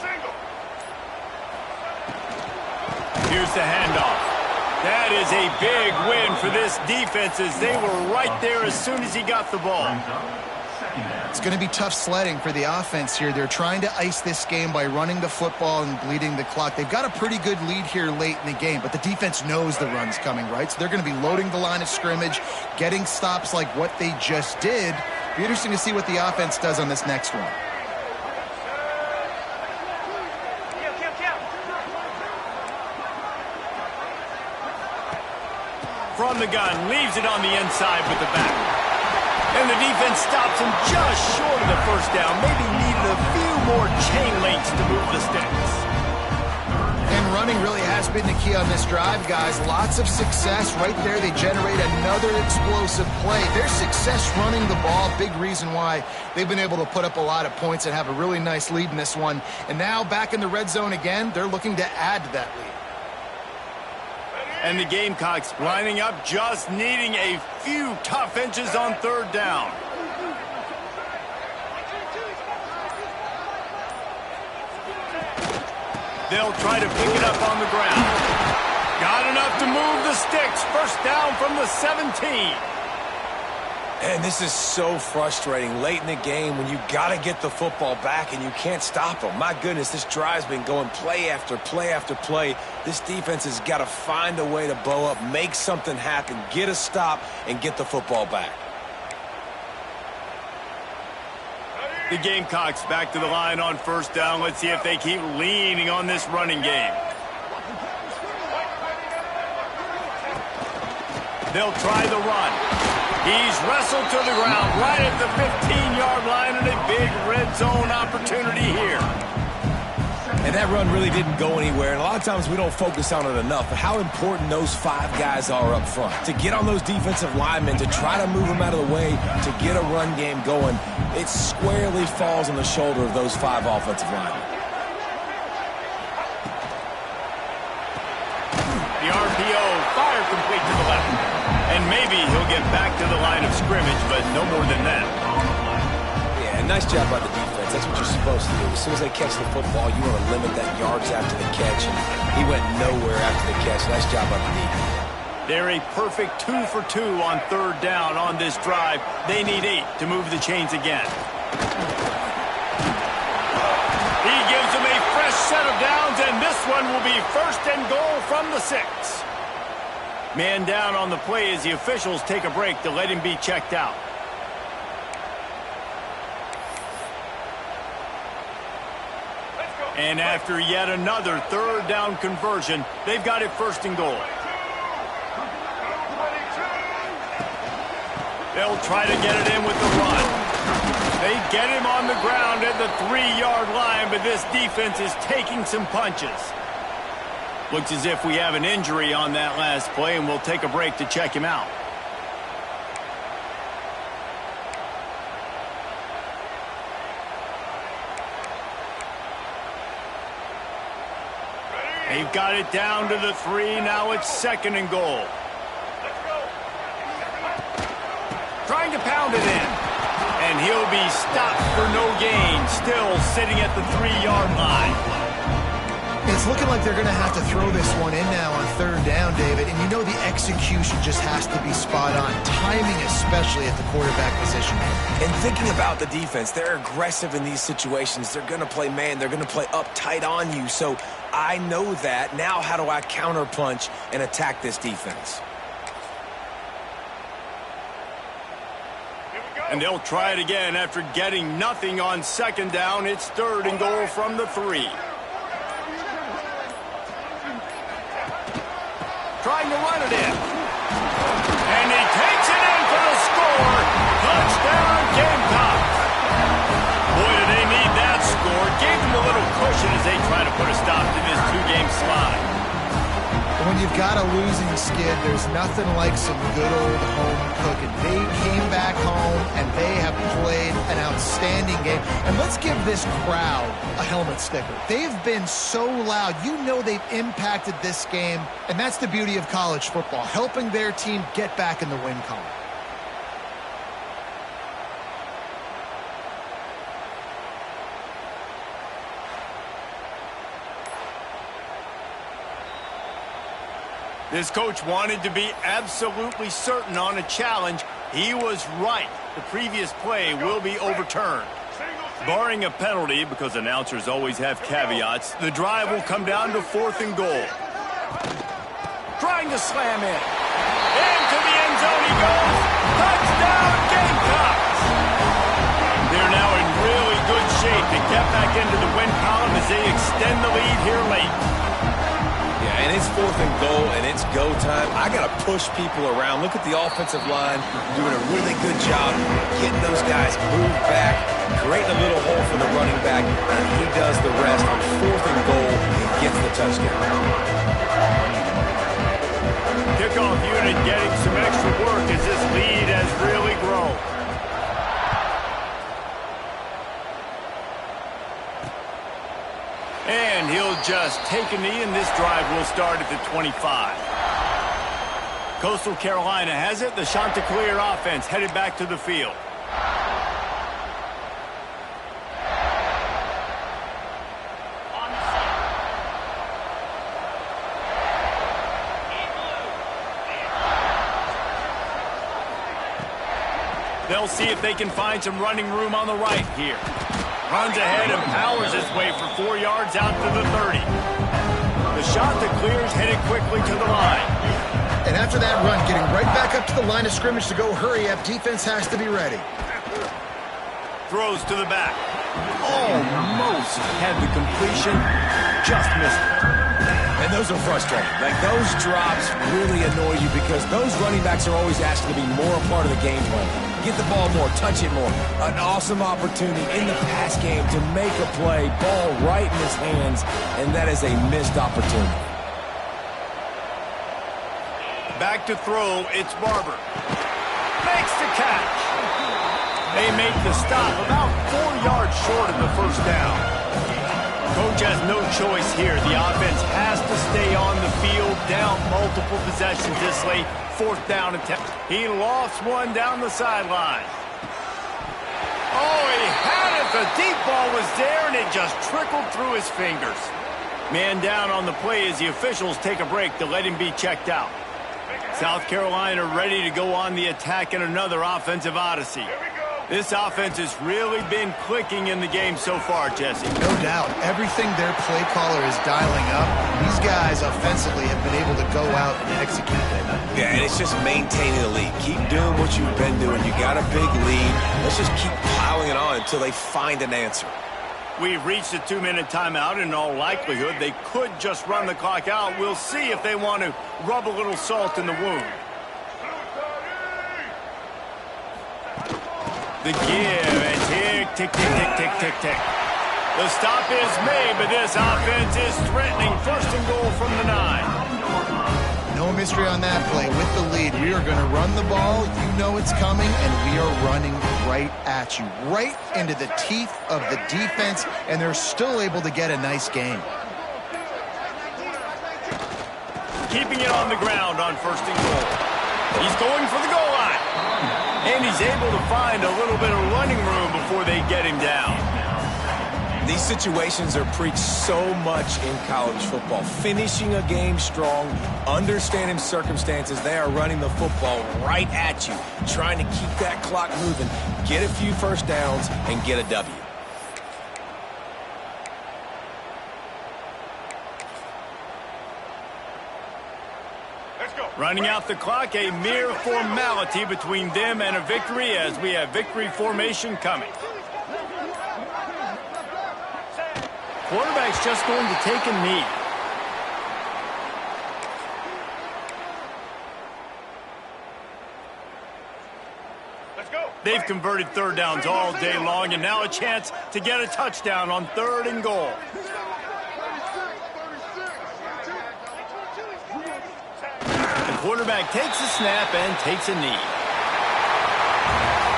[SPEAKER 1] Here's the handoff. That is a big win for this defense as they were right there as soon as he got the ball.
[SPEAKER 2] It's going to be tough sledding for the offense here. They're trying to ice this game by running the football and bleeding the clock. They've got a pretty good lead here late in the game, but the defense knows the run's coming, right? So they're going to be loading the line of scrimmage, getting stops like what they just did. Be interesting to see what the offense does on this next one.
[SPEAKER 1] From the gun, leaves it on the inside with the back. And the defense stops him just short of the first down. Maybe needed a few more chain links to move the sticks.
[SPEAKER 2] And running really has been the key on this drive, guys. Lots of success right there. They generate another explosive play. Their success running the ball, big reason why they've been able to put up a lot of points and have a really nice lead in this one. And now back in the red zone again, they're looking to add to that lead.
[SPEAKER 1] And the Gamecocks lining up, just needing a few tough inches on third down. They'll try to pick it up on the ground. Got enough to move the sticks. First down from the 17.
[SPEAKER 3] And this is so frustrating late in the game when you got to get the football back and you can't stop them. My goodness, this drive's been going play after play after play. This defense has got to find a way to bow up, make something happen, get a stop, and get the football back.
[SPEAKER 1] The Gamecocks back to the line on first down. Let's see if they keep leaning on this running game. They'll try the run. He's wrestled to the ground right at the 15-yard line, and a big red zone opportunity here.
[SPEAKER 3] And that run really didn't go anywhere, and a lot of times we don't focus on it enough, but how important those 5 guys are up front. To get on those defensive linemen, to try to move them out of the way, to get a run game going, it squarely falls on the shoulder of those 5 offensive linemen.
[SPEAKER 1] The RPO, fire complete to the left. And maybe he'll get back to the line of scrimmage, but no more than that.
[SPEAKER 3] Yeah, nice job by the defense. That's what you're supposed to do. As soon as they catch the football, you want to limit that yards after the catch. And he went nowhere after the catch. Nice job by the defense.
[SPEAKER 1] They're a perfect 2 for 2 on third down on this drive. They need 8 to move the chains again. He gives them a fresh set of downs, and this one will be first and goal from the 6. Man down on the play as the officials take a break to let him be checked out. And after yet another third down conversion, they've got it first and goal. They'll try to get it in with the run. They get him on the ground at the 3-yard line, but this defense is taking some punches. Looks as if we have an injury on that last play, and we'll take a break to check him out. They've got it down to the 3. Now it's 2nd and goal. Trying to pound it in. And he'll be stopped for no gain. Still sitting at the 3-yard line.
[SPEAKER 2] It's looking like they're going to have to throw this one in now on 3rd down, David. And you know the execution just has to be spot on. Timing especially at the quarterback position.
[SPEAKER 3] And thinking about the defense, they're aggressive in these situations. They're going to play man. They're going to play up tight on you. So I know that. Now how do I counterpunch and attack this defense?
[SPEAKER 1] And they'll try it again after getting nothing on 2nd down. It's 3rd and goal from the 3. Trying to run it in. And he takes it in for the score. Touchdown, Gamecocks. Boy, do they need that score. Gave them a little cushion as they try to put a stop to this 2-game slide.
[SPEAKER 2] When you've got a losing skid, there's nothing like some good old home cooking. They came back home, and they have played an outstanding game. And let's give this crowd a helmet sticker. They've been so loud. You know they've impacted this game, and that's the beauty of college football, helping their team get back in the win column.
[SPEAKER 1] This coach wanted to be absolutely certain on a challenge. He was right. The previous play will be overturned. Barring a penalty, because announcers always have caveats, the drive will come down to 4th and goal. Trying to slam in. Into the end zone he goes. Touchdown, Gamecocks! They're now in really good shape to get back into the win column as they extend the lead here late.
[SPEAKER 3] Yeah, and it's 4th and goal, and it's go time. I got to push people around. Look at the offensive line doing a really good job getting those guys moved back, creating a little hole for the running back, and he does the rest on 4th and goal and gets the touchdown.
[SPEAKER 1] Kickoff unit getting some extra work as this lead has really grown. And he'll just take a knee, and this drive will start at the 25. Coastal Carolina has it. The Chanticleer offense headed back to the field. They'll see if they can find some running room on the right here. Runs ahead and powers his way for 4 yards out to the 30. The Chanticleers headed quickly to the line.
[SPEAKER 2] And after that run, getting right back up to the line of scrimmage to go hurry up, defense has to be ready.
[SPEAKER 1] Throws to the back. Almost had the completion, just missed it.
[SPEAKER 3] And those are frustrating. Like, those drops really annoy you because those running backs are always asked to be more a part of the game plan. Get the ball more, touch it more. An awesome opportunity in the pass game to make a play, ball right in his hands, and that is a missed opportunity.
[SPEAKER 1] Back to throw, it's Barber. Makes the catch. They make the stop about 4 yards short of the 1st down. Coach has no choice here. The offense has to stay on the field, down multiple possessions this late. 4th down and 10. He lost one down the sideline. Oh, he had it. The deep ball was there, and it just trickled through his fingers. Man down on the play as the officials take a break to let him be checked out. South Carolina ready to go on the attack in another offensive odyssey. This offense has really been clicking in the game so far, Jesse.
[SPEAKER 2] No doubt. Everything their play caller is dialing up, these guys offensively have been able to go out and execute it.
[SPEAKER 3] Yeah, and it's just maintaining the lead. Keep doing what you've been doing. You got a big lead. Let's just keep piling it on until they find an answer.
[SPEAKER 1] We've reached a 2-minute timeout. In all likelihood, they could just run the clock out. We'll see if they want to rub a little salt in the wound. The give, and tick, tick, tick, tick, tick, tick, tick. The stop is made, but this offense is threatening. First and goal from the 9.
[SPEAKER 2] No mystery on that play. With the lead, we are going to run the ball. You know it's coming, and we are running right at you, right into the teeth of the defense, and they're still able to get a nice gain.
[SPEAKER 1] Keeping it on the ground on first and goal. He's going for the goal line. And he's able to find a little bit of running room before they get him down.
[SPEAKER 3] These situations are preached so much in college football. Finishing a game strong, understanding circumstances. They are running the football right at you, trying to keep that clock moving, get a few first downs, and get a W.
[SPEAKER 1] Running out the clock, a mere formality between them and a victory as we have victory formation coming. Quarterback's just going to take a knee. Let's go. They've converted third downs all day long, and now a chance to get a touchdown on third and goal. The quarterback takes a snap and takes a knee.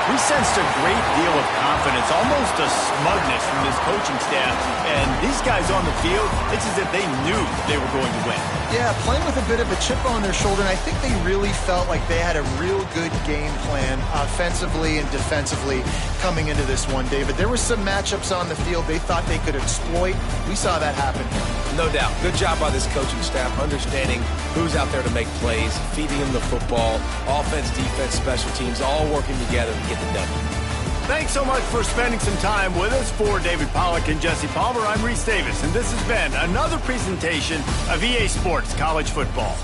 [SPEAKER 1] We sensed a great deal of confidence, almost a smugness from this coaching staff. And these guys on the field, it's as if they knew they were going to win.
[SPEAKER 2] Yeah, playing with a bit of a chip on their shoulder, and I think they really felt like they had a real good game plan offensively and defensively coming into this one, David. There were some matchups on the field they thought they could exploit. We saw that happen here.
[SPEAKER 3] No doubt. Good job by this coaching staff, understanding who's out there to make plays, feeding them the football, offense, defense, special teams, all working together to get the W.
[SPEAKER 1] Thanks so much for spending some time with us. For David Pollack and Jesse Palmer, I'm Reese Davis, and this has been another presentation of EA Sports College Football.